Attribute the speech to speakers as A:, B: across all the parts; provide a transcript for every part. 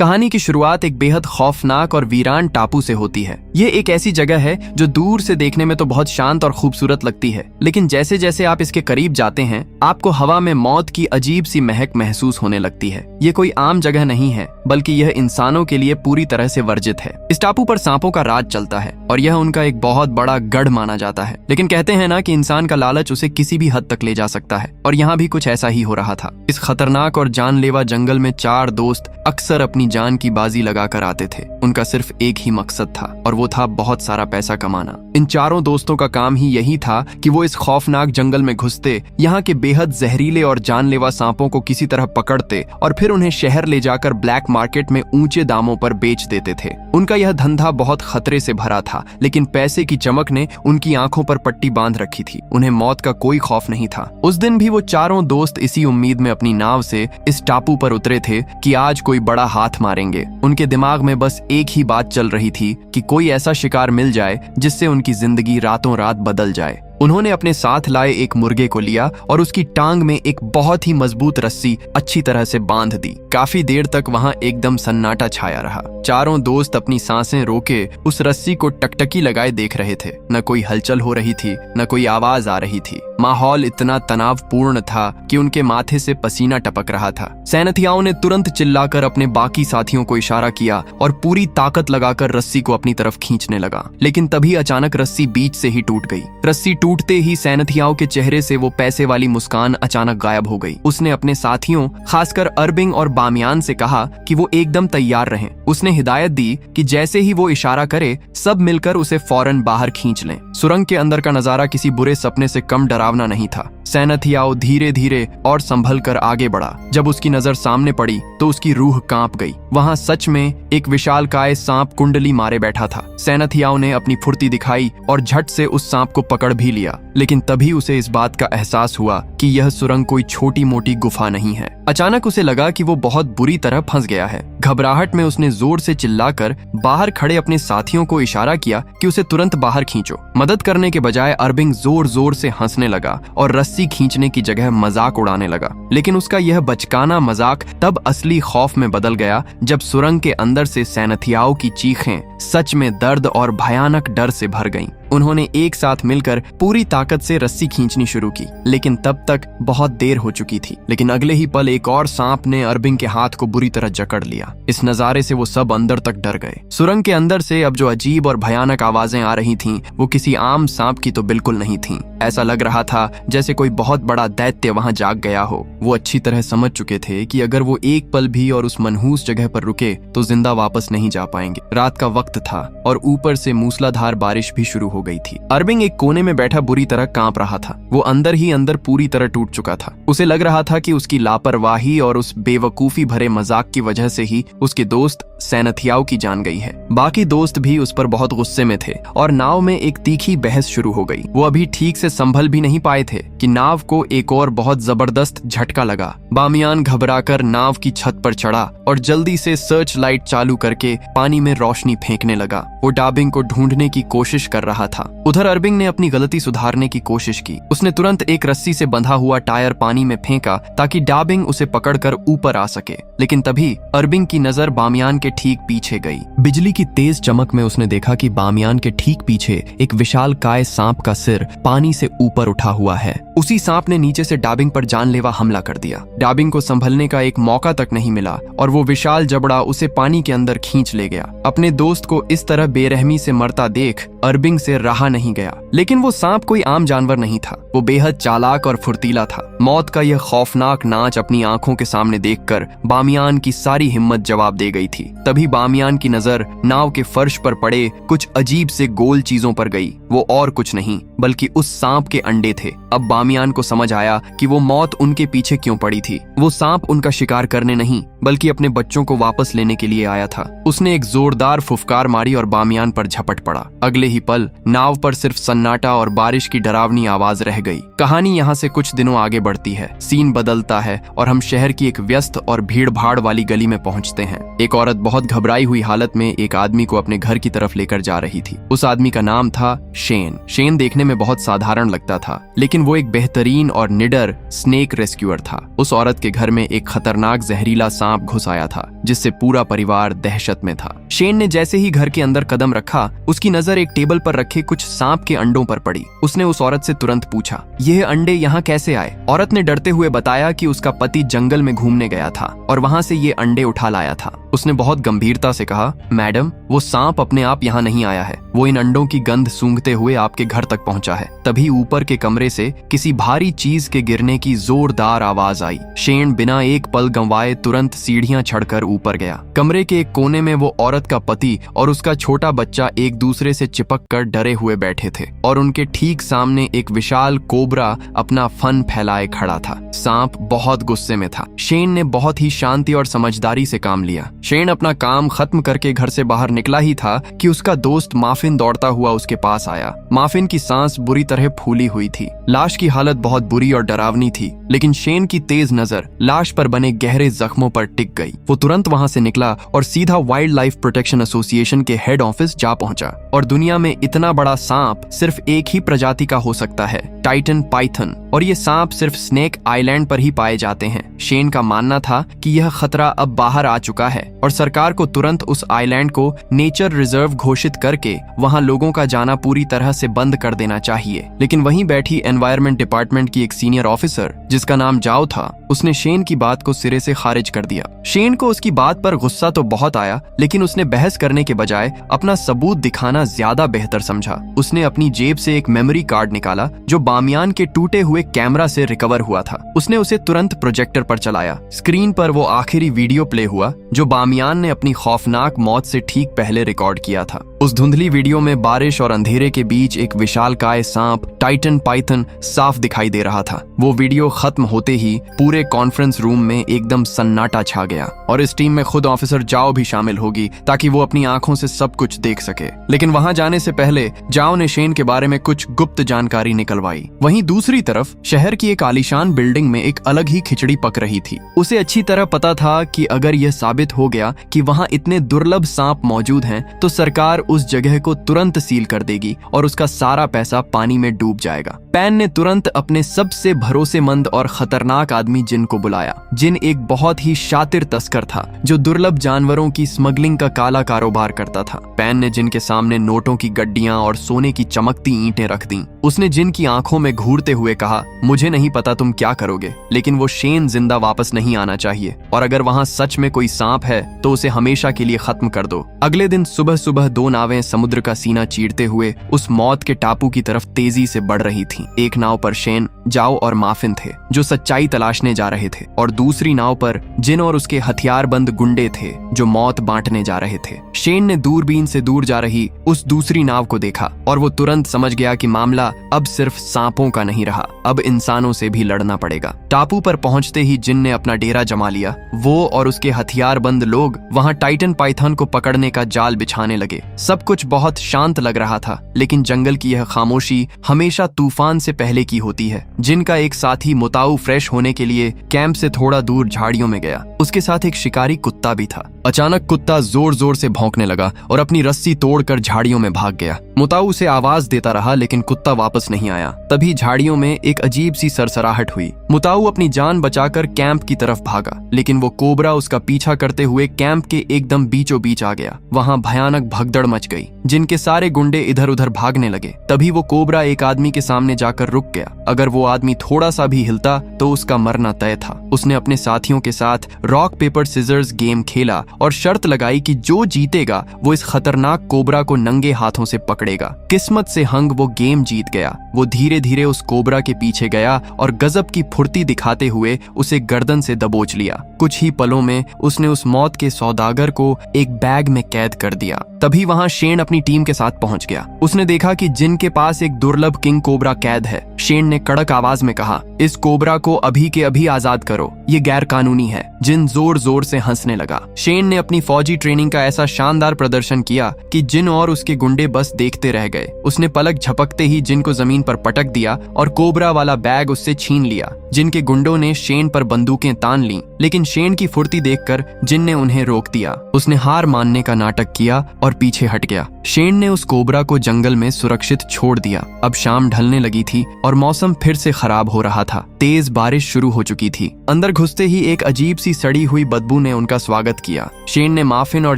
A: कहानी की शुरुआत एक बेहद खौफनाक और वीरान टापू से होती है। ये एक ऐसी जगह है जो दूर से देखने में तो बहुत शांत और खूबसूरत लगती है, लेकिन जैसे जैसे आप इसके करीब जाते हैं आपको हवा में मौत की अजीब सी महक महसूस होने लगती है। ये कोई आम जगह नहीं है, बल्कि यह इंसानों के लिए पूरी तरह से वर्जित है। इस टापू पर सांपों का राज चलता है और यह उनका एक बहुत बड़ा गढ़ माना जाता है। लेकिन कहते हैं ना कि इंसान का लालच उसे किसी भी हद तक ले जा सकता है, और यहाँ भी कुछ ऐसा ही हो रहा था। इस खतरनाक और जानलेवा जंगल में 4 दोस्त अक्सर अपनी जान की बाजी लगाकर आते थे। उनका सिर्फ एक ही मकसद था, और वो था बहुत सारा पैसा कमाना। इन चारों दोस्तों का काम ही यही था कि वो इस खौफनाक जंगल में घुसते, यहाँ के बेहद जहरीले और जानलेवा सांपों को किसी तरह पकड़ते और फिर उन्हें शहर ले जाकर ब्लैक मार्केट में ऊंचे दामों पर बेच देते थे। उनका यह धंधा बहुत खतरे से भरा था, लेकिन पैसे की चमक ने उनकी आंखों पर पट्टी बांध रखी थी। उन्हें मौत का कोई खौफ नहीं था। उस दिन भी वो चारों दोस्त इसी उम्मीद में अपनी नाव से इस टापू पर उतरे थे कि आज कोई बड़ा हाथ मारेंगे। उनके दिमाग में बस एक ही बात चल रही थी कि कोई ऐसा शिकार मिल जाए जिससे उनकी जिंदगी रातों रात बदल जाए। उन्होंने अपने साथ लाए एक मुर्गे को लिया और उसकी टांग में एक बहुत ही मजबूत रस्सी अच्छी तरह से बांध दी। काफी देर तक वहां एकदम सन्नाटा छाया रहा। चारों दोस्त अपनी सांसें रोके उस रस्सी को टकटकी लगाए देख रहे थे। न कोई हलचल हो रही थी, न कोई आवाज आ रही थी। माहौल इतना तनावपूर्ण था कि उनके माथे से पसीना टपक रहा था। सैनथियाओं ने तुरंत चिल्लाकर अपने बाकी साथियों को इशारा किया और पूरी ताकत लगाकर रस्सी को अपनी तरफ खींचने लगा। लेकिन तभी अचानक रस्सी बीच से ही टूट गई। रस्सी टूटते ही सैनथियाओं के चेहरे से वो पैसे वाली मुस्कान अचानक गायब हो गई। उसने अपने साथियों, खासकर अरबिंग और बामियान से कहा कि वो एकदम तैयार रहें। उसने हिदायत दी कि जैसे ही वो इशारा करे सब मिलकर उसे फौरन बाहर खींच लें। सुरंग के अंदर का नजारा किसी बुरे सपने से कम डरावना नहीं था। सैनथियाओ धीरे धीरे और संभल कर आगे बढ़ा। जब उसकी नजर सामने पड़ी तो उसकी रूह कांप गई। वहां सच में एक विशालकाय सांप कुंडली मारे बैठा था। सैनथियाओ ने अपनी फुर्ती दिखाई और झट से उस सांप को पकड़ भी लिया। लेकिन तभी उसे इस बात का एहसास हुआ कि यह सुरंग कोई छोटी मोटी गुफा नहीं है। अचानक उसे लगा कि वो बहुत बुरी तरह फंस गया है। घबराहट में उसने जोर से चिल्लाकर बाहर खड़े अपने साथियों को इशारा किया कि उसे तुरंत बाहर खींचो। मदद करने के बजाय अरबिंग जोर जोर से हंसने लगा और रस्सी खींचने की जगह मजाक उड़ाने लगा। लेकिन उसका यह बचकाना मजाक तब असली खौफ में बदल गया जब सुरंग के अंदर से सैनथियाओं की चीखें सच में दर्द और भयानक डर से भर गईं। उन्होंने एक साथ मिलकर पूरी ताकत से रस्सी खींचनी शुरू की, लेकिन तब तक बहुत देर हो चुकी थी। लेकिन अगले ही पल एक और सांप ने अरबिंग के हाथ को बुरी तरह जकड़ लिया। इस नजारे से वो सब अंदर तक डर गए। सुरंग के अंदर से अब जो अजीब और भयानक आवाजें आ रही थीं, वो किसी आम सांप की तो बिल्कुल नहीं थीं। ऐसा लग रहा था जैसे कोई बहुत बड़ा दैत्य वहां जाग गया हो। वो अच्छी तरह समझ चुके थे कि अगर वो एक पल भी और उस मनहूस जगह पर रुके तो जिंदा वापस नहीं जा पाएंगे। रात का वक्त था और ऊपर से मूसलाधार बारिश भी शुरू हो गई थी। अरबिंग एक कोने में बैठा बुरी तरह कांप रहा था। वो अंदर ही अंदर पूरी तरह टूट चुका था। उसे लग रहा था कि उसकी लापरवाही और उस बेवकूफी भरे मजाक की वजह से ही उसके दोस्त सैनथियाओ की जान गई है। बाकी दोस्त भी उस पर बहुत गुस्से में थे और नाव में एक तीखी बहस शुरू हो गई। वो अभी ठीक से संभल भी नहीं पाए थे कि नाव को एक और बहुत जबरदस्त झटका लगा। बामियान घबराकर नाव की छत पर चढ़ा और जल्दी से सर्च लाइट चालू करके पानी में रोशनी फेंकने लगा। वो डाबिंग को ढूंढने की कोशिश कर रहा था। उधर अरबिंग ने अपनी गलती सुधारने की कोशिश की। उसने तुरंत एक रस्सी से बंधा हुआ टायर पानी में फेंका ताकि डाबिंग उसे पकड़कर ऊपर आ सके। लेकिन तभी अरबिंग की नजर बामियान के ठीक पीछे गई। बिजली की तेज चमक में उसने देखा कि बामियान के ठीक पीछे एक विशालकाय सांप का सिर पानी से ऊपर उठा हुआ है। उसी सांप ने नीचे से डाबिंग पर जानलेवा हमला कर दिया। डाबिंग को संभलने का एक मौका तक नहीं मिला और वो विशाल जबड़ा उसे पानी के अंदर खींच ले गया। अपने दोस्त को इस तरह बेरहमी से मरता देख अरबिंग से रहा नहीं गया। लेकिन वो सांप कोई आम जानवर नहीं था। वो बेहद चालाक और फुर्तीला था। मौत का यह खौफनाक नाच अपनी आंखों के सामने देखकर बामियान की सारी हिम्मत जवाब दे गई थी। तभी बामियान की नजर नाव के फर्श पर पड़े कुछ अजीब से गोल चीजों पर गई। वो और कुछ नहीं बल्कि उस सांप के अंडे थे। अब बामियान को समझ आया कि वो मौत उनके पीछे क्यों पड़ी थी। वो सांप उनका शिकार करने नहीं बल्कि अपने बच्चों को वापस लेने के लिए आया था। उसने एक जोरदार फुफकार मारी और बामियान पर झपट पड़ा। अगले ही पल नाव पर सिर्फ सन्नाटा और बारिश की डरावनी आवाज रह गई। कहानी यहाँ से कुछ दिनों आगे बढ़ती है। सीन बदलता है और हम शहर की एक व्यस्त और भीड़ भाड़ वाली गली में पहुंचते हैं। एक औरत बहुत घबराई हुई हालत में एक आदमी को अपने घर की तरफ लेकर जा रही थी। उस आदमी का नाम था शेन। शेन देखने में बहुत साधारण लगता था, लेकिन वो एक बेहतरीन और निडर स्नेक रेस्क्यूअर था। उस औरत के घर में एक खतरनाक जहरीला सांप घुस आया था, जिससे पूरा परिवार दहशत में था। शेन ने जैसे ही घर के अंदर कदम रखा, उसकी नजर एक टेबल पर रखे कुछ सांप के अंडों पर पड़ी। उसने उस औरत से तुरंत पूछा, यह अंडे यहाँ कैसे आए? औरत ने डरते हुए बताया कि उसका पति जंगल में घूमने गया था और वहां से ये अंडे उठा लाया था। उसने बहुत गंभीरता से कहा, मैडम, वो सांप अपने आप यहाँ नहीं आया है। वो इन अंडों की गंध सूंघते हुए आपके घर तक पहुंचा है। तभी ऊपर के कमरे से किसी भारी चीज के गिरने की जोरदार आवाज आई। शेन बिना एक पल गंवाए तुरंत सीढ़ियां चढ़कर ऊपर गया। कमरे के एक कोने में वो औरत का पति और उसका छोटा बच्चा एक दूसरे से चिपक कर डरे हुए बैठे थे और उनके ठीक सामने एक विशाल कोबरा अपना फन फैलाए खड़ा था। सांप बहुत गुस्से में था। शेन ने बहुत ही शांति और समझदारी से काम लिया। शेन अपना काम खत्म करके घर से बाहर निकला ही था कि उसका दोस्त माफिन दौड़ता हुआ उसके पास आया। माफिन की सांस बुरी तरह फूली हुई थी। लाश की हालत बहुत बुरी और डरावनी थी, लेकिन शेन की तेज नजर लाश पर बने गहरे जख्मों पर टिक गई। वो तुरंत वहां से निकला और सीधा वाइल्ड लाइफ प्रोटेक्शन एसोसिएशन के हेड ऑफिस जा पहुंचा। और दुनिया में इतना बड़ा सांप सिर्फ एक ही प्रजाति का हो सकता है, टाइटन पाइथन, और ये सांप सिर्फ स्नेक आइलैंड पर ही पाए जाते हैं। शेन का मानना था कि यह खतरा अब बाहर आ चुका है और सरकार को तुरंत उस आइलैंड को नेचर रिजर्व घोषित करके वहां लोगों का जाना पूरी तरह से बंद कर देना चाहिए। लेकिन वहीं बैठी एनवायरमेंट डिपार्टमेंट की एक सीनियर ऑफिसर, जिसका नाम जाओ था, उसने शेन की बात को सिरे से खारिज कर दिया। शेन को उसकी बात पर गुस्सा तो बहुत आया, लेकिन उसने बहस करने के बजाय अपना सबूत दिखाना ज्यादा बेहतर समझा। उसने अपनी जेब से एक मेमोरी कार्ड निकाला जो बामियान के टूटे हुए कैमरा से रिकवर हुआ था। उसने उसे तुरंत प्रोजेक्टर पर चलाया। स्क्रीन पर वो आखिरी वीडियो प्ले हुआ जो बामियान ने अपनी खौफनाक मौत से ठीक पहले रिकॉर्ड किया था। उस धुंधली वीडियो में बारिश और अंधेरे के बीच एक विशालकाय सांप टाइटन पाइथन साफ दिखाई दे रहा था। वो वीडियो खत्म होते ही पूरे कॉन्फ्रेंस रूम में एकदम सन्नाटा छा गया और इस टीम में खुद ऑफिसर जाओ भी शामिल होगी ताकि वो अपनी आंखों से सब कुछ देख सके। लेकिन वहां जाने से पहले जाओ ने शेन के बारे में कुछ गुप्त जानकारी निकलवाई। वहीं दूसरी तरफ शहर की एक आलीशान बिल्डिंग में एक अलग ही खिचड़ी पक रही थी। उसे अच्छी तरह पता था कि अगर यह साबित हो गया कि वहां इतने दुर्लभ सांप मौजूद हैं, तो सरकार उस जगह को तुरंत सील कर देगी और उसका सारा पैसा पानी में डूब जाएगा। पैन ने तुरंत अपने सबसे भरोसेमंद और खतरनाक आदमी जिन को बुलाया। जिन एक बहुत ही शातिर तस्कर था जो दुर्लभ जानवरों की स्मगलिंग का काला कारोबार करता था। पैन ने जिन के सामने नोटों की गड्डियां और सोने की चमकती ईंटें रख दी। उसने जिन की आंखों में घूरते हुए कहा, मुझे नहीं पता तुम क्या करोगे, लेकिन वो शेन जिंदा वापस नहीं आना चाहिए, और अगर वहां सच में कोई सांप है तो उसे हमेशा के लिए खत्म कर दो। अगले दिन सुबह सुबह दो नावें समुद्र का सीना चीरते हुए उस मौत के टापू की तरफ तेजी से बढ़ रही थीं। एक नाव पर शेन, जाओ और माफिन थे जो सच्चाई तलाशने जा रहे थे, और दूसरी नाव पर जिन और उसके हथियारबंद गुंडे थे जो मौत बांटने जा रहे थे। शेन ने दूरबीन से दूर जा रही उस दूसरी नाव को देखा और वो तुरंत समझ गया कि मामला अब सिर्फ सांपों का नहीं रहा, अब इंसानों से भी लड़ना पड़ेगा। टापू पर पहुंचते ही जिन ने अपना डेरा जमा लिया। वो और उसके हथियारबंद लोग वहां टाइटन पाइथन को पकड़ने का जाल बिछाने लगे। सब कुछ बहुत शांत लग रहा था, लेकिन जंगल की यह खामोशी हमेशा तूफान से पहले की होती है। जिनका एक साथी मुताऊ फ्रेश होने के लिए कैंप से थोड़ा दूर झाड़ियों में गया। उसके साथ एक शिकारी कुत्ता भी था। अचानक कुत्ता जोर जोर से भौंकने लगा और अपनी रस्सी तोड़कर झाड़ियों में भाग गया। मुताऊ उसे आवाज देता रहा, लेकिन कुत्ता वापस नहीं आया। तभी झाड़ियों में एक अजीब सी सरसराहट हुई। मुताऊ अपनी जान बचाकर कैंप की तरफ भागा, लेकिन वो कोबरा उसका पीछा करते हुए कैंप के एकदम बीचों बीच आ गया। वहां भयानक भगदड़ मच गई। जिनके सारे गुंडे इधर उधर भागने लगे। तभी वो कोबरा एक आदमी के सामने जाकर रुक गया। अगर वो आदमी थोड़ा सा भी हिलता तो उसका मरना तय था। उसने अपने साथियों के साथ रॉक पेपर सिजर्स गेम खेला और शर्त लगाई कि जो जीतेगा वो इस खतरनाक कोबरा को नंगे हाथों से पकड़ेगा। किस्मत से हंग वो गेम जीत गया। वो धीरे धीरे उस कोबरा के पीछे गया और गजब की फुर्ती दिखाते हुए उसे गर्दन से दबोच लिया। कुछ ही पलों में उसने उस मौत के सौदागर को एक बैग में कैद कर दिया। तभी वहां वहां शेन अपनी टीम के साथ पहुंच गया। उसने देखा कि जिन के पास एक दुर्लभ किंग कोबरा कैद है। शेन ने कड़क आवाज में कहा, इस कोबरा को अभी के अभी आजाद करो, ये गैर कानूनी है। जिन जोर जोर से हंसने लगा। शेन ने अपनी फौजी ट्रेनिंग का ऐसा शानदार प्रदर्शन किया कि जिन और उसके गुंडे बस देखते रह गए। उसने पलक झपकते ही जिन को जमीन पर पटक दिया और कोबरा वाला बैग उससे छीन लिया। जिन के गुंडों ने शेन पर बंदूकें तान लीं, लेकिन शेन की फुर्ती देखकर जिन ने उन्हें रोक दिया। उसने हार मानने का नाटक किया और पीछे हट गया। शेन ने उस कोबरा को जंगल में सुरक्षित छोड़ दिया। अब शाम ढलने लगी थी और मौसम फिर से खराब हो रहा था। तेज बारिश शुरू हो चुकी थी। अंदर घुसते ही एक अजीब सी सड़ी हुई बदबू ने उनका स्वागत किया। शेन ने माफिन और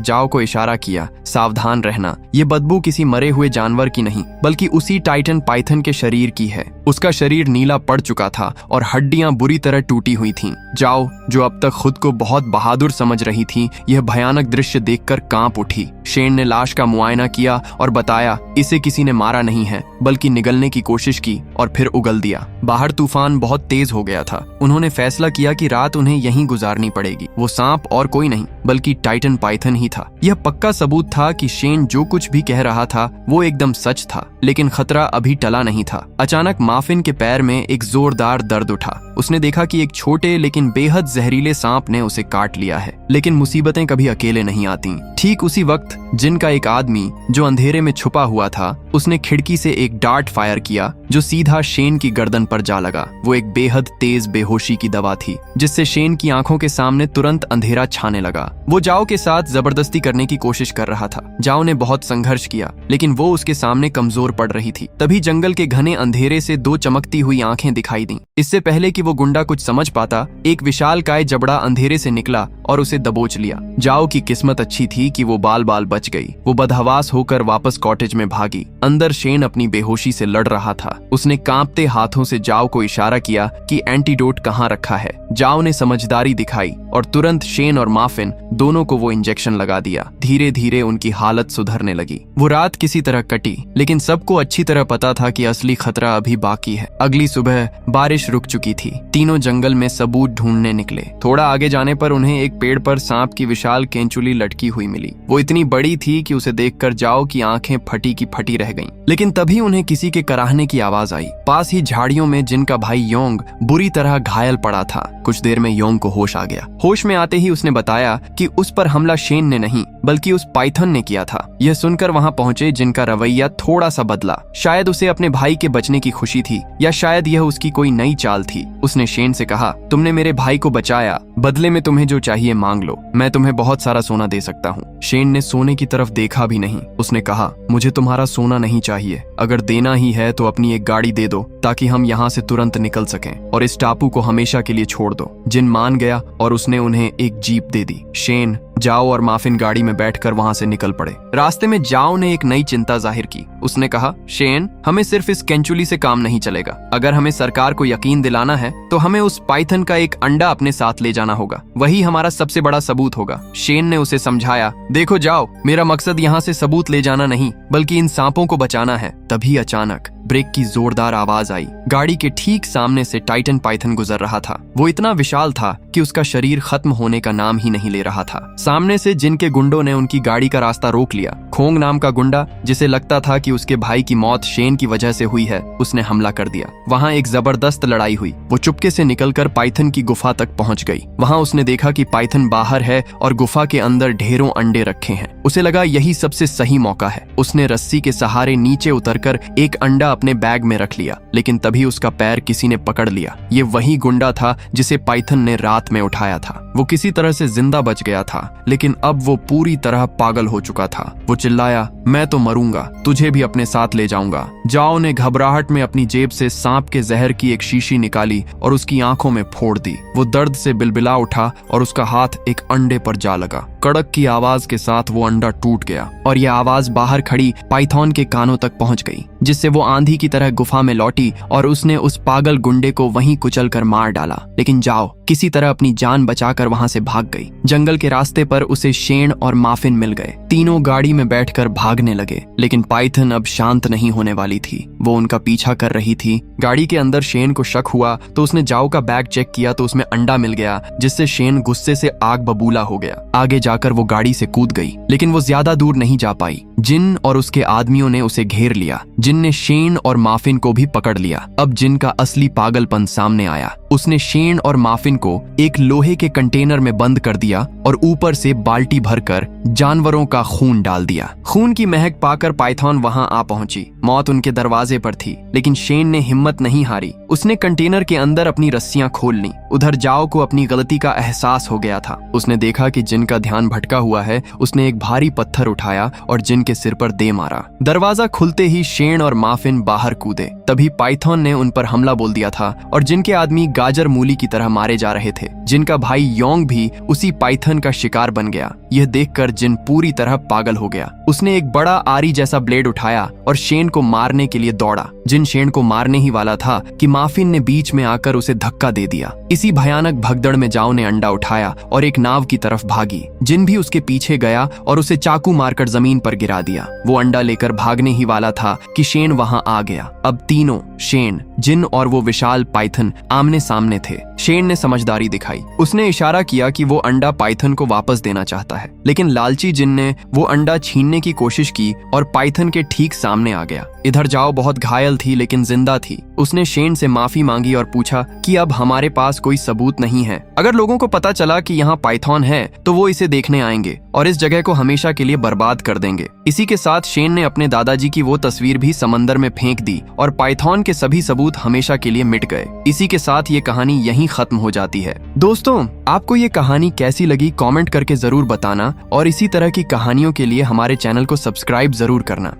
A: जाओ को इशारा किया, सावधान रहना, ये बदबू किसी मरे हुए जानवर की नहीं बल्कि उसी टाइटन पाइथन के शरीर की है। उसका शरीर नीला पड़ चुका था और हड्डियां बुरी तरह टूटी हुई थीं। जाओ, जो अब तक खुद को बहुत बहादुर समझ रही थी, यह भयानक दृश्य देखकर कांप उठी। शेन ने लाश का मुआयना किया और बताया, इसे किसी ने मारा नहीं है बल्कि निगलने की कोशिश की और फिर उगल दिया। बाहर तूफान बहुत तेज हो गया था। उन्होंने फैसला किया कि रात उन्हें यहीं गुजारनी पड़ेगी। वो सांप और कोई नहीं बल्कि टाइटन पाइथन ही था। यह पक्का सबूत था कि शेन जो कुछ भी कह रहा था वो एकदम सच था, लेकिन खतरा अभी टला नहीं था। अचानक माफिन के पैर में एक जोरदार दर्द उठा। उसने देखा कि एक छोटे लेकिन बेहद जहरीले सांप ने उसे काट लिया है। लेकिन मुसीबतें कभी अकेले नहीं आती। ठीक उसी वक्त जिन का एक आदमी जो अंधेरे में छुपा हुआ था, उसने खिड़की से एक डार्ट फायर किया जो सीधा शेन की गर्दन पर जा लगा। वो एक बेहद तेज बेहोशी की दवा थी जिससे शेन की आंखों के सामने तुरंत अंधेरा छाने लगा। वो जाओ के साथ जबरदस्ती करने की कोशिश कर रहा था। जाओ ने बहुत संघर्ष किया लेकिन वो उसके सामने कमजोर पड़ रही थी। तभी जंगल के घने अंधेरे से दो चमकती हुई आंखें दिखाई दी। इससे पहले कि वो गुंडा कुछ समझ पाता, एक विशालकाय जबड़ा अंधेरे से निकला और उसे दबोच लिया। जाओ की किस्मत अच्छी थी कि वो बाल बाल बच गई। वो बदहवास होकर वापस कॉटेज में भागी। अंदर शेन अपनी बेहोशी से लड़ रहा था। उसने कांपते हाथों से जाओ को इशारा किया कि एंटीडोट कहाँ रखा है। जाओ ने समझदारी दिखाई और तुरंत शेन और माफिन दोनों को वो इंजेक्शन लगा दिया। धीरे धीरे उनकी हालत सुधरने लगी। वो रात किसी तरह कटी, लेकिन सबको अच्छी तरह पता था कि असली खतरा अभी बाकी है। अगली सुबह बारिश रुक चुकी थी। तीनों जंगल में सबूत ढूंढने निकले। थोड़ा आगे जाने पर उन्हें एक पेड़ पर सांप की विशाल केंचुली लटकी हुई मिली। वो इतनी बड़ी थी कि उसे देखकर जाओ की आंखें फटी की फटी रह गईं। लेकिन तभी उन्हें किसी के कराहने की आवाज आई। पास ही झाड़ियों में जिनका भाई योंग बुरी तरह घायल पड़ा था। कुछ देर में योंग को होश आ गया। होश में आते ही उसने बताया कि उस पर हमला शेन ने नहीं बल्कि उस पाइथन ने किया था। यह सुनकर वहां पहुंचे जिनका रवैया थोड़ा सा बदला। शायद उसे अपने भाई के बचने की खुशी थी या शायद यह उसकी कोई नई चाल थी। उसने शेन से कहा, तुमने मेरे भाई को बचाया, बदले में तुम्हें जो चाहिए मांग लो, मैं तुम्हें बहुत सारा सोना दे सकता हूँ। शेन ने सोने की तरफ देखा भी नहीं। उसने कहा, मुझे तुम्हारा सोना नहीं चाहिए, अगर देना ही है तो अपनी एक गाड़ी दे दो ताकि हम यहाँ से तुरंत निकल सकें और इस टापू को हमेशा के लिए छोड़ दो। जिन मान गया और उसने उन्हें एक जीप दे दी। शेन, जाओ और माफिन गाड़ी में बैठकर वहां से निकल पड़े। रास्ते में जाओ ने एक नई चिंता जाहिर की। उसने कहा, शेन, हमें सिर्फ इस केंचुली से काम नहीं चलेगा। अगर हमें सरकार को यकीन दिलाना है तो हमें उस पाइथन का एक अंडा अपने साथ ले जाना होगा। वही हमारा सबसे बड़ा सबूत होगा। शेन ने उसे समझाया, देखो जाओ, मेरा मकसद यहाँ से सबूत ले जाना नहीं बल्कि इन सांपों को बचाना है। तभी अचानक ब्रेक की जोरदार आवाज आई। गाड़ी के ठीक सामने से टाइटन पाइथन गुजर रहा था। वो इतना विशाल था कि उसका शरीर खत्म होने का नाम ही नहीं ले रहा था। सामने से जिनके गुंडों ने उनकी गाड़ी का रास्ता रोक लिया। खोंग नाम का गुंडा, जिसे लगता था कि उसके भाई की मौत शेन की वजह से हुई है, उसने हमला कर दिया। वहाँ एक जबरदस्त लड़ाई हुई। वो चुपके से निकलकर पाइथन की गुफा तक पहुंच गई। वहाँ उसने देखा कि पाइथन बाहर है और गुफा के अंदर ढेरों अंडे रखे हैं। उसे लगा यही सबसे सही मौका है। उसने रस्सी के सहारे नीचे उतरकर एक अंडा अपने बैग में रख लिया, लेकिन तभी उसका पैर किसी ने पकड़ लिया। ये वही गुंडा था जिसे पाइथन ने रात में उठाया था। वो किसी तरह से जिंदा बच गया था, लेकिन अब वो पूरी तरह पागल हो चुका था। वो चिल्लाया, मैं तो मरूंगा, तुझे भी अपने साथ ले जाऊंगा। जाओ ने घबराहट में अपनी जेब से सांप के जहर की एक शीशी निकाली और उसकी आंखों में फोड़ दी। वो दर्द से बिलबिला उठा और उसका हाथ एक अंडे पर जा लगा। कड़क की आवाज के साथ वो अंडा टूट गया और यह आवाज बाहर खड़ी पाइथन के कानों तक पहुंच गई, जिससे वो आंधी की तरह गुफा में लौटी और उसने उस पागल गुंडे को वहीं कुचल कर मार डाला। लेकिन जाओ किसी तरह अपनी जान बचाकर वहां से भाग गई। जंगल के रास्ते पर उसे शेन और माफिन मिल गए। तीनों गाड़ी में बैठकर भागने लगे, लेकिन पाइथन अब शांत नहीं होने वाली थी। वो उनका पीछा कर रही थी। गाड़ी के अंदर शेन को शक हुआ तो उसने जाओ का बैग चेक किया तो उसमें अंडा मिल गया, जिससे शेन गुस्से से आग बबूला हो गया। आगे जाकर वो गाड़ी से कूद गई, लेकिन वो ज्यादा दूर नहीं जा पाई। जिन और उसके आदमियों ने उसे घेर लिया। जिन ने शेन और माफिन को भी पकड़ लिया। अब जिन का असली पागलपन सामने आया। उसने शेन और माफिन को एक लोहे के कंटेनर में बंद कर दिया और ऊपर से बाल्टी भरकर जानवरों का खून डाल दिया। खून की महक पाकर पाइथन वहां आ पहुंची। मौत उनके दरवाजे पर थी, लेकिन शेन ने हिम्मत नहीं हारी। उसने कंटेनर के अंदर अपनी रस्सियां खोल ली। उधर जाओ को अपनी गलती का एहसास हो गया था। उसने देखा कि जिन का ध्यान भटका हुआ है। उसने एक भारी पत्थर उठाया और जिन के सिर पर दे मारा। दरवाजा खुलते ही शेन और माफिन बाहर कूदे। तभी पाइथन ने उन पर हमला बोल दिया था और जिनके आदमी गाजर मूली की तरह मारे जा रहे थे। जिनका भाई योंग भी उसी पाइथन का शिकार बन गया। यह देखकर जिन पूरी तरह पागल हो गया। उसने एक बड़ा आरी जैसा ब्लेड उठाया और शेन को मारने के लिए दौड़ा। जिन शेन को मारने ही वाला था कि माफिन ने बीच में आकर उसे धक्का दे दिया। इसी भयानक भगदड़ में जाओ ने अंडा उठाया और एक नाव की तरफ भागी। जिन भी उसके पीछे गया और उसे चाकू मारकर जमीन पर गिरा दिया। वो अंडा लेकर भागने ही वाला था कि शेन वहां आ गया। अब तीनों, शेन, जिन और वो विशाल पाइथन आमने सामने थे। शेन ने समझदारी दिखाई। उसने इशारा किया कि वो अंडा पाइथन को वापस देना चाहता है, लेकिन लालची जिन ने वो अंडा छीनने की कोशिश की और पाइथन के ठीक सामने आ गया। इधर जाओ बहुत घायल थी लेकिन जिंदा थी। उसने शेन से माफी मांगी और पूछा कि अब हमारे पास कोई सबूत नहीं है। अगर लोगों को पता चला कि यहाँ पाइथन है तो वो इसे देखने आएंगे और इस जगह को हमेशा के लिए बर्बाद कर देंगे। इसी के साथ शेन ने अपने दादाजी की वो तस्वीर भी समंदर में फेंक दी और पाइथन के सभी सबूत हमेशा के लिए मिट गए। इसी के साथ ये कहानी यहीं खत्म हो जाती है। दोस्तों, आपको ये कहानी कैसी लगी कमेंट करके जरूर बताना और इसी तरह की कहानियों के लिए हमारे चैनल को सब्सक्राइब जरूर करना।